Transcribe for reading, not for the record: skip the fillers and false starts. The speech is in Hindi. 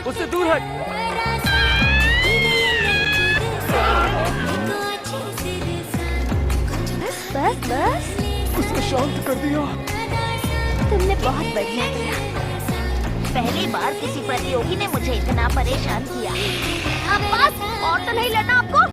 उससे दूर हट। बस बस उसको शांत कर दिया। तुमने बहुत बढ़िया किया। पहली बार किसी प्रतियोगी ने मुझे इतना परेशान किया। अब बस और तो नहीं लड़ना आपको।